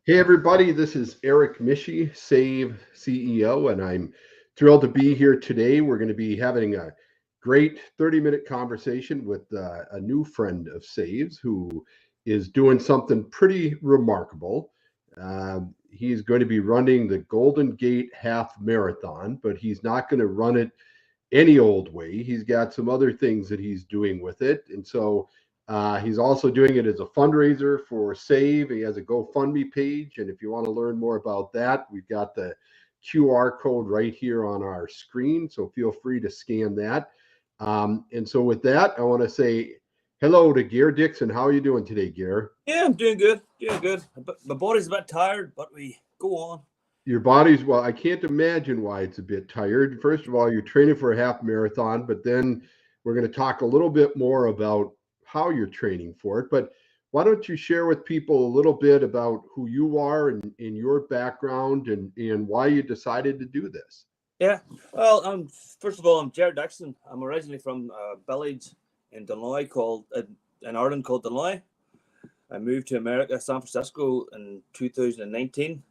Hey, everybody, this is Eric Mishi, Save CEO, and I'm thrilled to be here today. We're going to be having a great 30-minute conversation with a new friend of Save's who is doing something pretty remarkable. He's going to be running the Golden Gate Half Marathon, but he's not going to run it any old way. He's got some other things that he's doing with it. And so he's also doing it as a fundraiser for Save. He has a GoFundMe page. And if you want to learn more about that, we've got the QR code right here on our screen. So feel free to scan that. And so with that, I want to say hello to Gare Dixon. How are you doing today, Gare? Yeah, I'm doing good. Doing good. My body's a bit tired, but we go on. Your body's, well, I can't imagine why it's a bit tired. First of all, you're training for a half marathon, but then we're going to talk a little bit more about how you're training for it. But why don't you share with people a little bit about who you are and in your background and why you decided to do this? Yeah. Well, first of all, I'm Jared Dixon. I'm originally from a village in Dunloy in Ireland called Dunloy. I moved to America, San Francisco in 2019.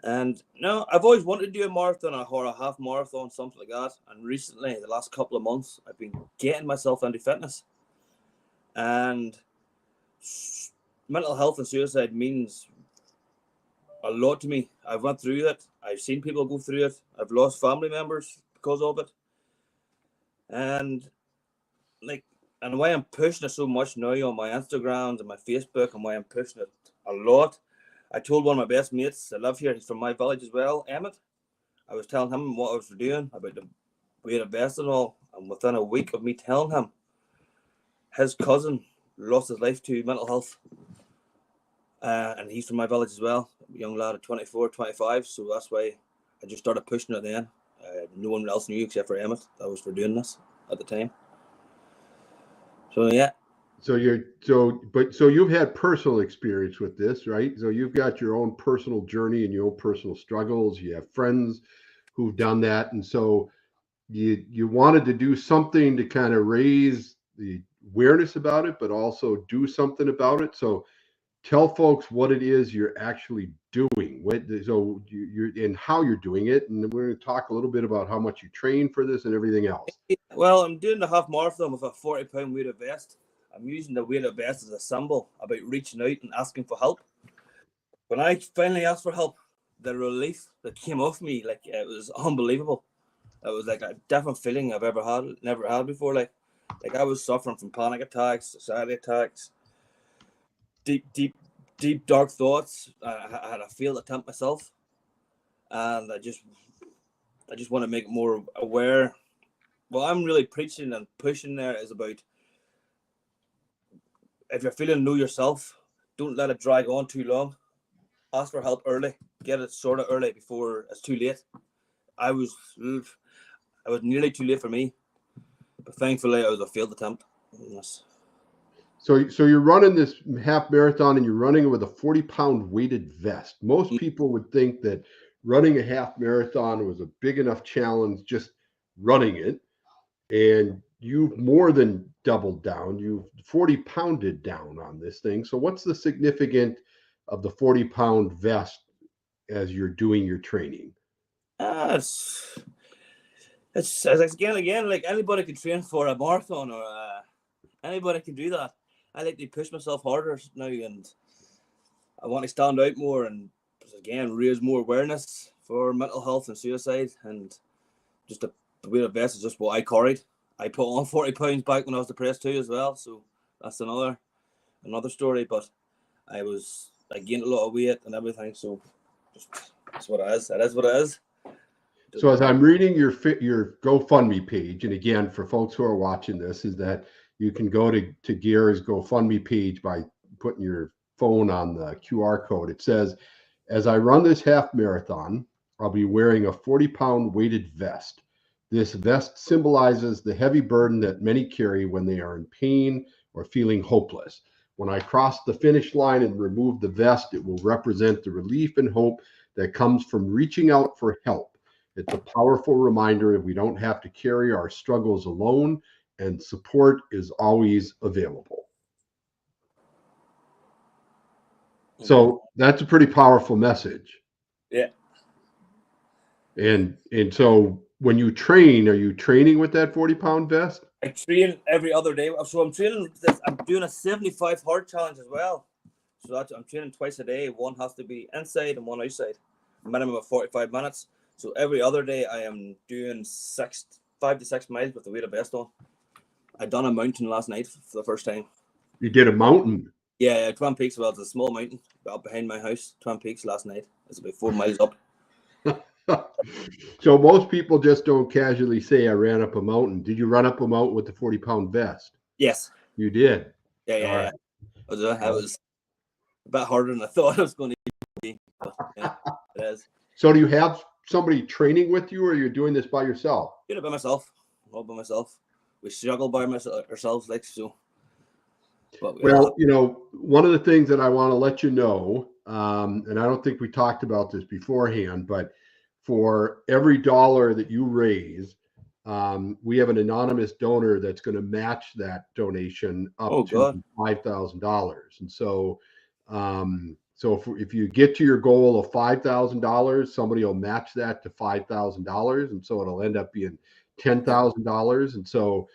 And no, I've always wanted to do a marathon or a half marathon, something like that. And recently, the last couple of months, I've been getting myself into fitness. And mental health and suicide means a lot to me. I've went through it. I've seen people go through it. I've lost family members because of it. And why I'm pushing it so much now on my Instagrams and my Facebook and why I'm pushing it a lot. I told one of my best mates that live here, he's from my village as well, Emmett. I was telling him what I was doing about the weight of vest and all. And within a week of me telling him, his cousin lost his life to mental health. And he's from my village as well, a young lad of 24, 25. So that's why I just started pushing it then. No one else knew except for Emmett that was for doing this at the time. So yeah. So you've had personal experience with this, right? So you've got your own personal journey and your own personal struggles. You have friends who've done that, and so you wanted to do something to kind of raise the awareness about it, but also do something about it. So tell folks what it is you're actually doing. You're and how you're doing it, and then we're going to talk a little bit about how much you train for this and everything else. Well, I'm doing the half marathon with a 40-pound weighted vest. I'm using the weighted vest as a symbol about reaching out and asking for help. When I finally asked for help, the relief that came off me, it was unbelievable. It was like a different feeling I've never had before. Like I was suffering from panic attacks, anxiety attacks, deep dark thoughts. I had a failed attempt myself, and I just want to make it more aware. What I'm really preaching and pushing there is about, if you're feeling know yourself, don't let it drag on too long. Ask for help early. Get it sorted early before it's too late. I was nearly too late for me, but thankfully I was a failed attempt. Yes. So you're running this half marathon and you're running it with a 40-pound weighted vest. Most people would think that running a half marathon was a big enough challenge just running it. And you've more than doubled down. You've 40-pounded down on this thing. So what's the significance of the 40-pound vest as you're doing your training? It's again, like anybody can train for a marathon or anybody can do that. I like to push myself harder now, and I want to stand out more and again raise more awareness for mental health and suicide. And just the weight of vest is just what I carried. I put on 40 pounds back when I was depressed too as well, so that's another story. But I gained a lot of weight and everything, so that's what it is. It is what it is. So as I'm reading your GoFundMe page, and again, for folks who are watching this, is that you can go to Gare's GoFundMe page by putting your phone on the QR code. It says, as I run this half marathon, I'll be wearing a 40-pound weighted vest. This vest symbolizes the heavy burden that many carry when they are in pain or feeling hopeless. When I cross the finish line and remove the vest, it will represent the relief and hope that comes from reaching out for help. It's a powerful reminder that we don't have to carry our struggles alone, and support is always available. So that's a pretty powerful message. Yeah. And so when you train, are you training with that 40-pound vest? I train every other day. So I'm training. I'm doing a 75 hard challenge as well. So I'm training twice a day. One has to be inside and one outside. A minimum of 45 minutes. So every other day I am doing 5 to 6 miles with the weight of vest on. I done a mountain last night for the first time. You did a mountain? Yeah, Twin Peaks. Well, it's a small mountain up behind my house. Twin Peaks last night. It's about 4 miles up. So most people just don't casually say I ran up a mountain. Did you run up a mountain with the 40-pound vest? Yes. You did? Yeah. That was a bit harder than I thought it was going to be. But, yeah, it is. So do you have somebody training with you, or you're doing this by yourself? Doing it by myself. All by myself. We struggle by ourselves, like so. But Well, one of the things that I want to let you know, and I don't think we talked about this beforehand, but for every dollar that you raise, we have an anonymous donor that's going to match that donation up to $5,000. And so, if you get to your goal of $5,000, somebody will match that to $5,000, and so it'll end up being $10,000. And so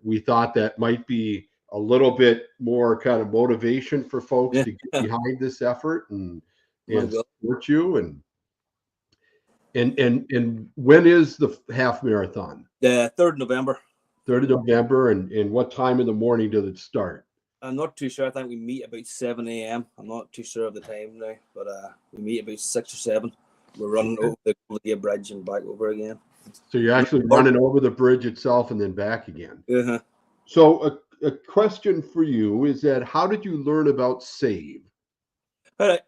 we thought that might be a little bit more kind of motivation for folks to get behind this effort and support you. And when is the half marathon? The 3rd of November. 3rd of November, and what time in the morning does it start? I'm not too sure. I think we meet about 7 a.m. I'm not too sure of the time now, but we meet about 6 or 7. We're running over the Golden Bridge and back over again. So you're actually running over the bridge itself and then back again. Uh-huh. So a question for you is that how did you learn about SAVE? I'll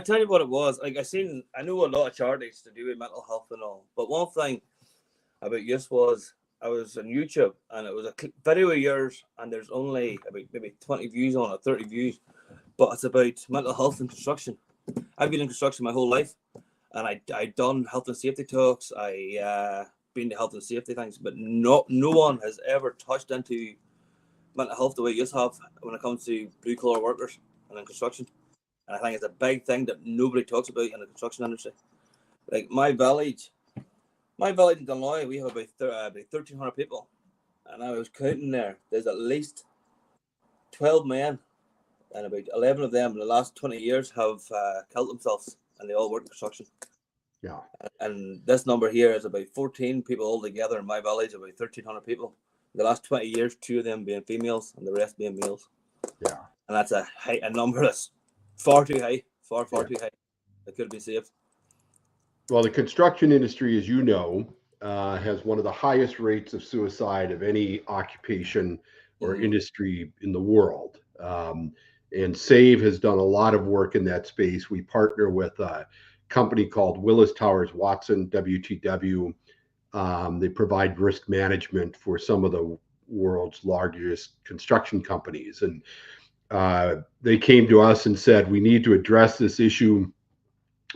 tell you what it was. Like I know a lot of charities to do with mental health and all, but one thing about this was I was on YouTube and it was a video of yours and there's only about maybe 20 views on it, 30 views, but it's about mental health and construction. I've been in construction my whole life and I done health and safety talks. I been to health and safety things, but no one has ever touched into mental health the way you have when it comes to blue collar workers and in construction. And I think it's a big thing that nobody talks about in the construction industry. Like my village in Dunloy, we have about 1,300 people. And I was counting there. There's at least 12 men, and about 11 of them in the last 20 years have killed themselves, and they all work in construction. Yeah. And this number here is about 14 people altogether in my village, about 1,300 people. The last 20 years, 2 of them being females and the rest being males. Yeah. And that's a number that's far too high, far too high. That could be saved. Well, the construction industry, as you know, has one of the highest rates of suicide of any occupation or industry in the world. And SAVE has done a lot of work in that space. We partner with a company called Willis Towers Watson, WTW. They provide risk management for some of the world's largest construction companies. And they came to us and said, we need to address this issue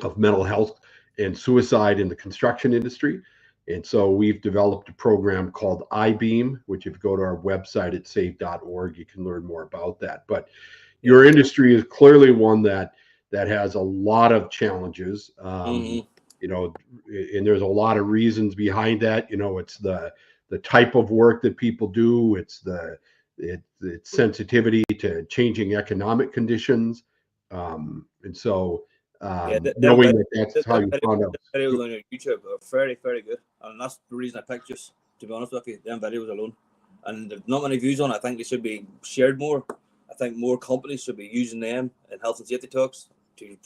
of mental health and suicide in the construction industry. And so we've developed a program called I-Beam, which if you go to our website at save.org, you can learn more about that. But your industry is clearly one that has a lot of challenges, and there's a lot of reasons behind that. It's the type of work that people do. It's it's sensitivity to changing economic conditions. And so knowing that's how you found out. The videos on your YouTube are very, very good. And that's the reason I picked just, to be honest with you, them videos alone. And there's not many views on it. I think they should be shared more. I think more companies should be using them in health and safety talks. I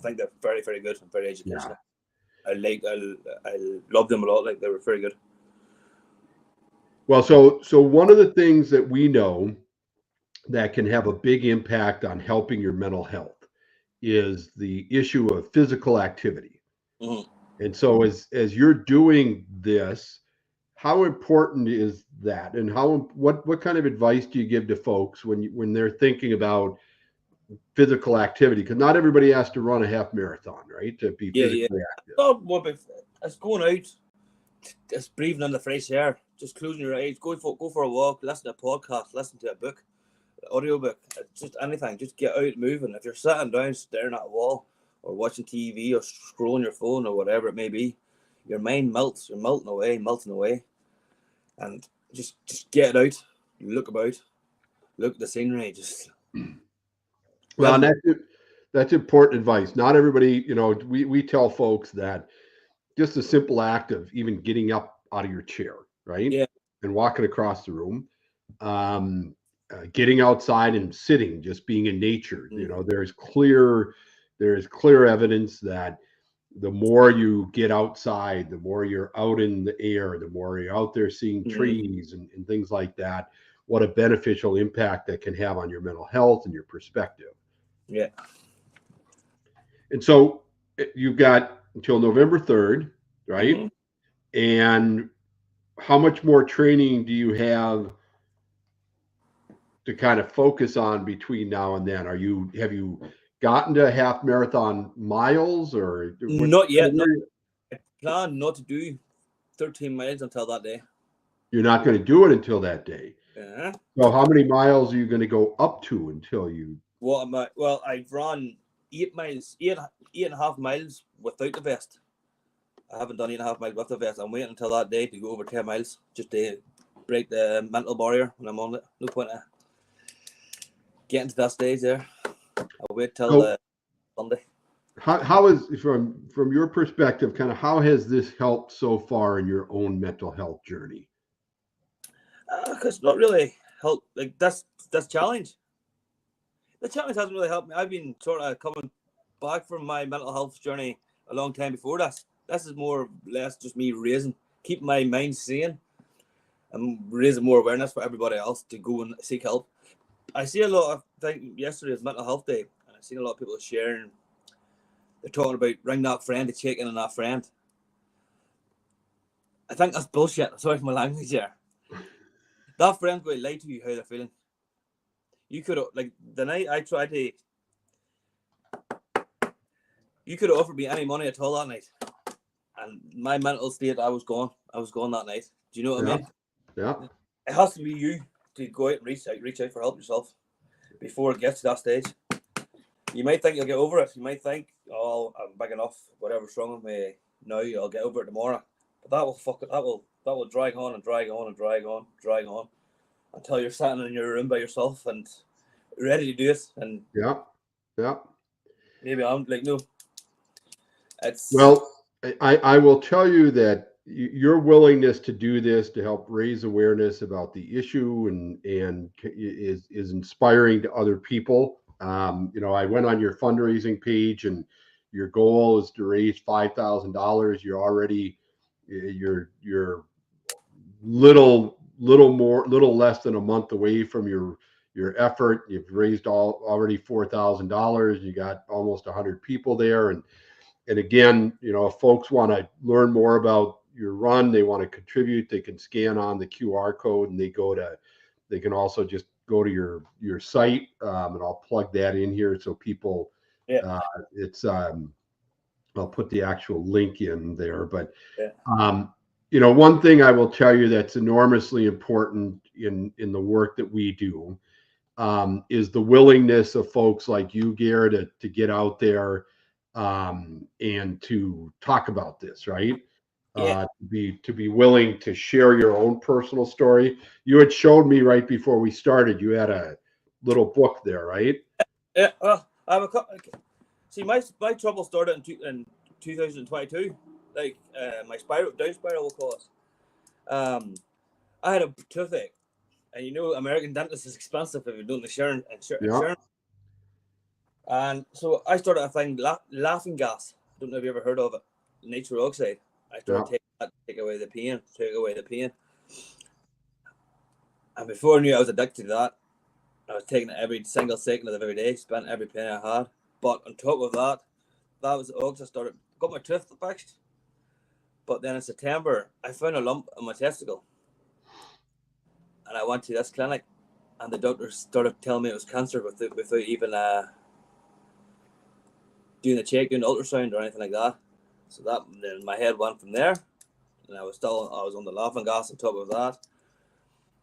think they're very, very good and very educational. Yeah. I love them a lot. Like, they were very good. Well, so one of the things that we know that can have a big impact on helping your mental health is the issue of physical activity. Mm-hmm. And so as you're doing this, how important is that? And what kind of advice do you give to folks when they're thinking about physical activity? Because not everybody has to run a half marathon, right? To be physically active. It's going out, just breathing in the fresh air, just closing your eyes, go for a walk, listen to a podcast, listen to a book. audiobook, just anything, just get out moving. If you're sitting down staring at a wall or watching TV or scrolling your phone or whatever it may be, your mind melts, you're melting away. And just get out, look about, look at the scenery, just Well, and that's important advice. Not everybody, we tell folks that just a simple act of even getting up out of your chair, right, yeah. and walking across the room, getting outside and sitting, just being in nature. There is clear evidence that the more you get outside, the more you're out in the air, the more you're out there seeing trees and things like that, what a beneficial impact that can have on your mental health and your perspective. Yeah. And so you've got until November 3rd, right? Mm-hmm. And how much more training do you have to kind of focus on between now and then? Have you gotten to half marathon miles or Not yet. I plan not to do 13 miles until that day. You're not going to do it until that day. Yeah. So how many miles are you going to go up to until you? Well, I've run 8 miles, 8.5 miles without the vest. I haven't done 8.5 miles with the vest. I'm waiting until that day to go over 10 miles just to break the mental barrier when I'm on it. No point of getting to that stage there. I'll wait till Sunday. How is, from your perspective, kind of how has this helped so far in your own mental health journey? Because not really helped. Like that's challenge. The challenge hasn't really helped me. I've been sort of coming back from my mental health journey a long time before this. This is more or less just me keeping my mind sane and raising more awareness for everybody else to go and seek help. I see a lot of things. Yesterday was Mental Health Day, and I've seen a lot of people sharing. They're talking about ring that friend to check in on that friend. I think that's bullshit. Sorry for my language here. That friend's going to lie to you how they're feeling. You could have, like, the night I tried to, you could have offered me any money at all that night. And my mental state, I was gone that night. Do you know what I mean? Yeah. It has to be you to go out and reach out for help yourself before it gets to that stage. You might think you'll get over it. You might think, oh, I'm big enough, whatever's wrong with me now, I'll get over it tomorrow. But that will drag on and drag on and drag on until you're sitting in your room by yourself and ready to do it. And yeah. Maybe I'm like, no. Well, I will tell you that your willingness to do this to help raise awareness about the issue and is inspiring to other people. I went on your fundraising page and your goal is to raise $5,000. You're little less than a month away from your effort. You've raised already $4,000. You got almost 100 people there. And again, if folks want to learn more about your run, they want to contribute, they can scan on the QR code and they can also just go to your site, and I'll plug that in here so people, I'll put the actual link in there. But, one thing I will tell you that's enormously important in the work that we do is the willingness of folks like you, Garrett, to get out there and to talk about this, right? To be willing to share your own personal story. You had showed me right before we started, you had a little book there, right? Yeah. Well, I have a couple. See, my trouble started in 2022. Like my down spiral, we'll call it. I had a toothache, and American dentist is expensive if you're doing insurance. And so I started a thing, laughing gas. I don't know if you ever heard of it. Nature oxide. I started taking that to take away the pain. And before I knew I was addicted to that, I was taking it every single second of every day, spent every penny I had. But on top of that was the August I got my tooth fixed. But then in September, I found a lump on my testicle. And I went to this clinic, and the doctor started telling me it was cancer without even doing the ultrasound or anything like that. So then my head went from there, and I was on the laughing gas on top of that.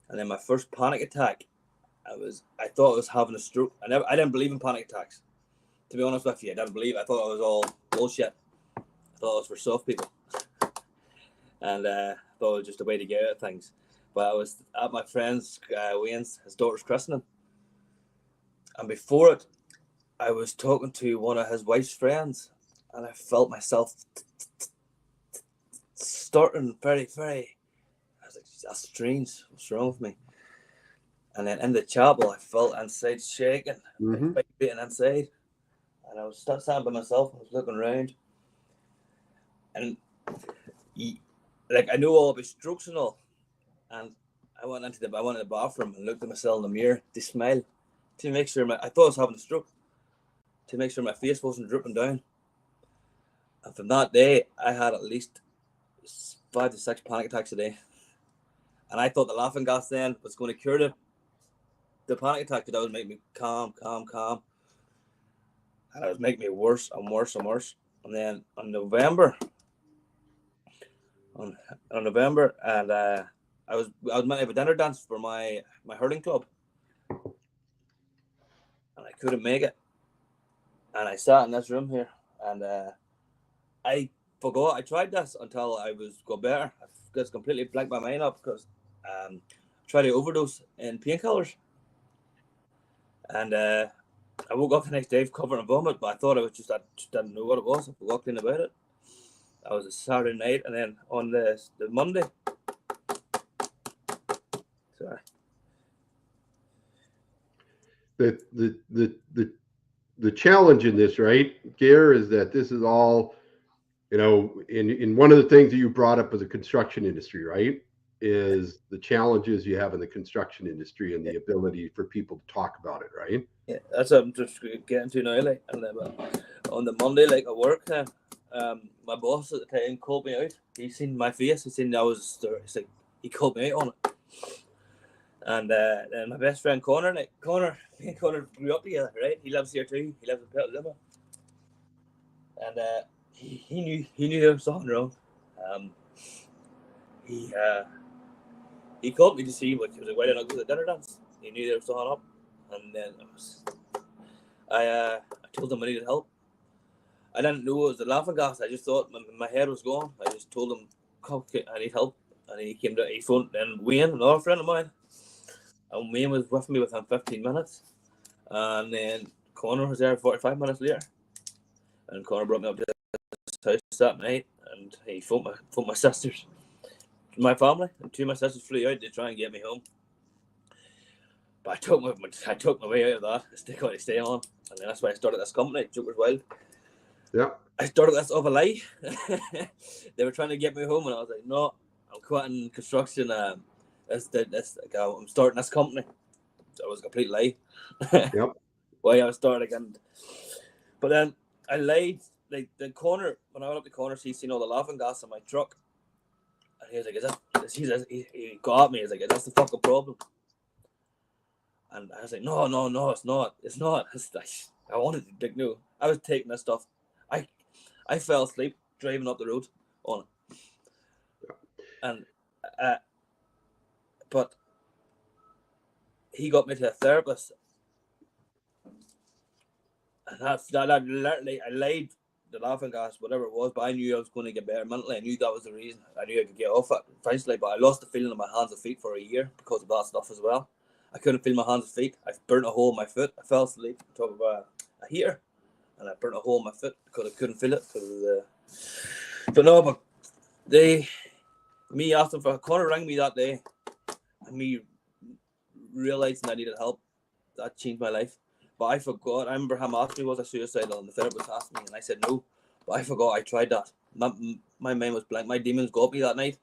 And then my first panic attack I thought I was having a stroke. I didn't believe in panic attacks. To be honest with you, I didn't believe. I thought it was all bullshit. I thought it was for soft people, and I thought it was just a way to get out of things. But I was at my friend's Wayne's, his daughter's christening, and before it, I was talking to one of his wife's friends, and I felt myself starting very, very. I was like, "That's strange. What's wrong with me?" And then in the chapel, I felt inside shaking, like beating inside. And I was standing by myself. I was looking around, and like I knew all about strokes and all. And I went into the bathroom and looked at myself in the mirror to smile, to make sure I thought I was having a stroke, to make sure my face wasn't dripping down. And from that day, I had at least 5 to 6 panic attacks a day. And I thought the laughing gas then was going to cure the panic attack, that would make me calm. And it was making me worse and worse and worse. And then on November, and I was meant to have a dinner dance for my hurling club, and I couldn't make it. And I sat in this room here, and I forgot I tried this until I got better. I just completely blanked my mind up because I tried to overdose in painkillers, and I woke up the next day covered in vomit. But I thought I just didn't know what it was. I forgot anything about it. That was a Saturday night, and then on the Monday. Sorry. The challenge in this, right, Gare, is that this is all, in one of the things that you brought up as a construction industry, right, is the challenges you have in the construction industry and the ability for people to talk about it, right? Yeah, that's what I'm just getting to now. Like, and then on the Monday, like at work, my boss at the time called me out. He seen my face. He seen I was. He's like, he called me out on it. And then my best friend Connor, me and Connor grew up together, right? He lives here too. He lives in Petaluma. And he knew there was something wrong. He called me to see what he was like, why didn't I go to the dinner dance? He knew there was something up. And then I told him I needed help. I didn't know it was the laughing gas. I just thought my head was gone. I just told him, I need help. And he came to, he phoned, and Wayne, another friend of mine, and Wayne was with me within 15 minutes. And then Connor was there 45 minutes later. And Connor brought me up to his house that night, and he phoned my sisters, my family, and 2 of my sisters flew out to try and get me home. But I took my way out of that. I got to stay on, and then that's why I started this company, Joker's Wild. Yeah. I started this off a lie. They were trying to get me home, and I was like, no, I'm quitting construction. I'm starting this company. So it was a complete lie. Yep. Why I was starting again. But then I lied. Like the corner, when I went up the corner, he seen all the laughing gas in my truck. And he was like, he got at me. He's like, that's the fucking problem. And I was like, no, it's not. It's not. It's like, I wanted to, like, no. I was taking this stuff. I fell asleep driving up the road on it. And but he got me to a therapist. And that literally, I lied, the laughing gas, whatever it was, but I knew I was going to get better mentally. I knew that was the reason. I knew I could get off it eventually, but I lost the feeling of my hands and feet for a year because of that stuff as well. I couldn't feel my hands and feet. I burnt a hole in my foot. I fell asleep on top of a heater, and I burnt a hole in my foot because I couldn't feel it. But me asking for Connor rang me that day, and me realizing I needed help, that changed my life. But I forgot. I remember him asking me, was I suicidal? And the therapist asked me, and I said no. But I forgot I tried that. My mind was blank. My demons got me that night.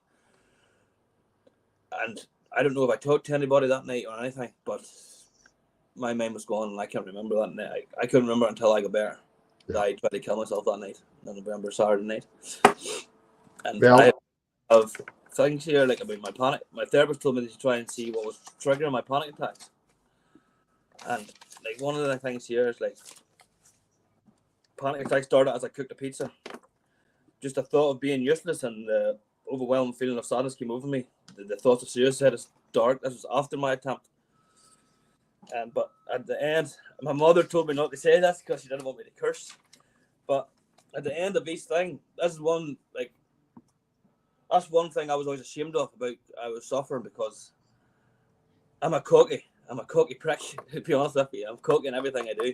And I don't know if I talked to anybody that night or anything, but my mind was gone, and I can't remember that night. I couldn't remember until I got better. I tried to kill myself that night, on November, Saturday night. And I have things here like about my panic. My therapist told me to try and see what was triggering my panic attacks. And like one of the things here is like panic attacks started as I cooked a pizza. Just the thought of being useless and the overwhelming feeling of sadness came over me. The thoughts of suicide is dark. This was after my attempt. But at the end, my mother told me not to say that because she didn't want me to curse. But at the end of each thing, that's one thing I was always ashamed of about I was suffering, because I'm a cocky prick, to be honest with you. I'm cocky in everything I do.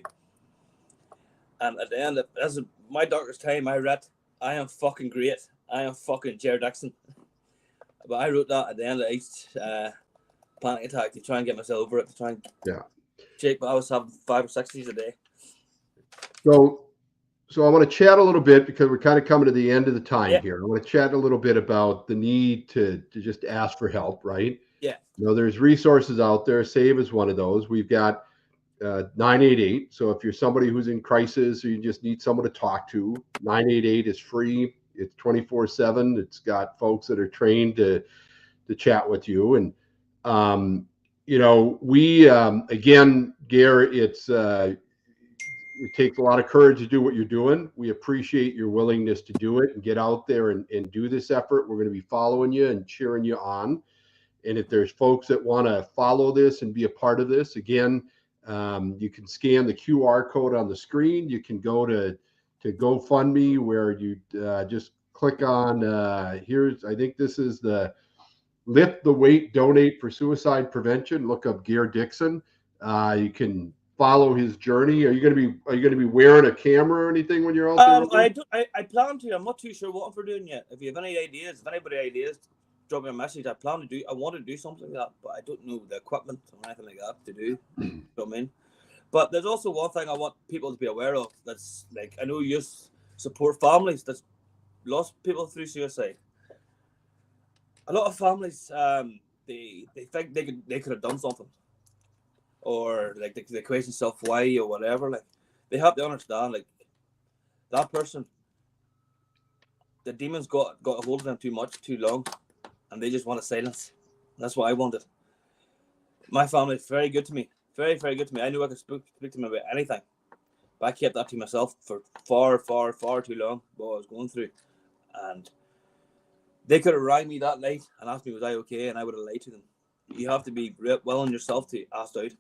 And at the end of this is my darkest time, I read, I am fucking great. I am fucking Jared Dixon. But I wrote that at the end of each panic attack to try and get myself over it, to try and shake. But I was having 5 or 6 days a day. So I want to chat a little bit, because we're kind of coming to the end of the time here. I want to chat a little bit about the need to just ask for help, right? Yeah. There's resources out there. SAVE is one of those. We've got 988. So if you're somebody who's in crisis or you just need someone to talk to, 988 is free. It's 24/7. It's got folks that are trained to chat with you. And we again, Gare, it takes a lot of courage to do what you're doing. We appreciate your willingness to do it and get out there and do this effort. We're going to be following you and cheering you on. And if there's folks that want to follow this and be a part of this, again, you can scan the QR code on the screen. You can go to GoFundMe, where you just click on I think this is the Lift the Weight, Donate for Suicide Prevention. Look up Gare Dixon. You can follow his journey. Are you going to be wearing a camera or anything when you're out there? I plan to. I'm not too sure what I'm doing yet. If you have any ideas, if anybody has ideas, drop me a message. I want to do something like that, but I don't know the equipment or anything like that to do. You know what I mean? But there's also one thing I want people to be aware of. That's like, I know you support families that's lost people through suicide. A lot of families, they think they could have done something, or like they question self why or whatever. Like, they have to understand, like, that person, the demons got a hold of them too much, too long, and they just want to silence. That's what I wanted. My family is very good to me, very, very good to me. I knew I could speak to them about anything, but I kept that to myself for far, far, far too long. What I was going through, and they could have rang me that night and asked me was I okay, and I would have lied to them. You have to be well on yourself to ask out.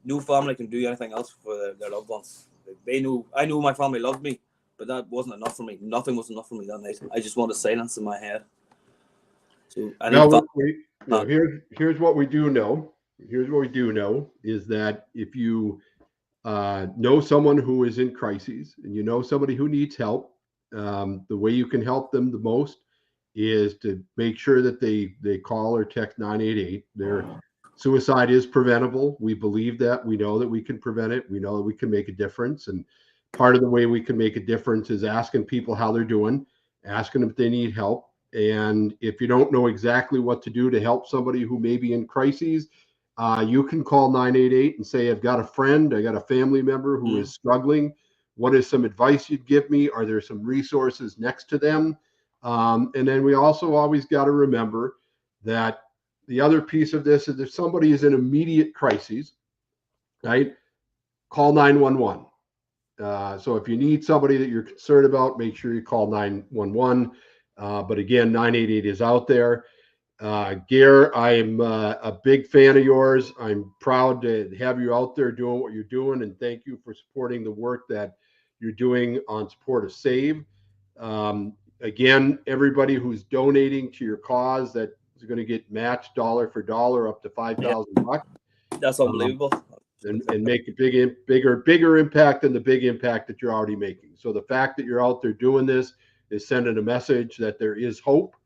No family can do anything else for their loved ones. They knew. I knew my family loved me, but that wasn't enough for me. Nothing was enough for me that night. I just wanted silence in my head. So here's what we do know. Here's what we do know is that if you know someone who is in crises and you know somebody who needs help, the way you can help them the most is to make sure that they call or text 988. Their suicide is preventable. We believe that. We know that we can prevent it. We know that we can make a difference. And part of the way we can make a difference is asking people how they're doing, asking them if they need help. And if you don't know exactly what to do to help somebody who may be in crises, you can call 988 and say, I've got a friend, I got a family member who is struggling. What is some advice you'd give me? Are there some resources next to them? And then we also always got to remember that the other piece of this is if somebody is in immediate crises, right, call 911. So if you need somebody that you're concerned about, make sure you call 911. But again, 988 is out there. Gare, I'm a big fan of yours. I'm proud to have you out there doing what you're doing, and thank you for supporting the work that you're doing on support of SAVE. Again, everybody who's donating to your cause, that is going to get matched dollar for dollar up to $5,000. That's unbelievable. And make a bigger impact than the big impact that you're already making. So the fact that you're out there doing this is sending a message that there is hope,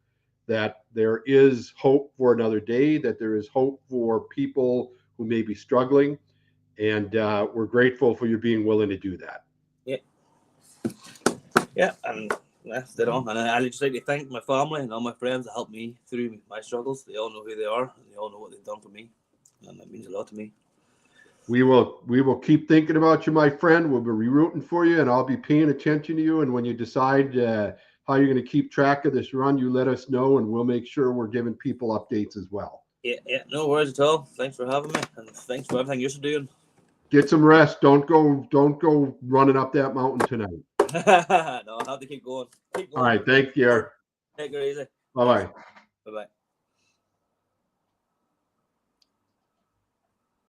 that there is hope for another day, that there is hope for people who may be struggling. And we're grateful for you being willing to do that. Yeah, and that's dead on. And I'd just like to thank my family and all my friends that helped me through my struggles. They all know who they are, and they all know what they've done for me, and that means a lot to me. We will keep thinking about you, my friend. We'll be rooting for you, and I'll be paying attention to you. And when you decide how you're going to keep track of this run, you let us know, and we'll make sure we're giving people updates as well. Yeah, no worries at all. Thanks for having me, and thanks for everything you're doing. Get some rest. Don't go running up that mountain tonight. No, I'll have to keep going. All right, thanks, Gare. Take it easy. Bye-bye. Bye-bye.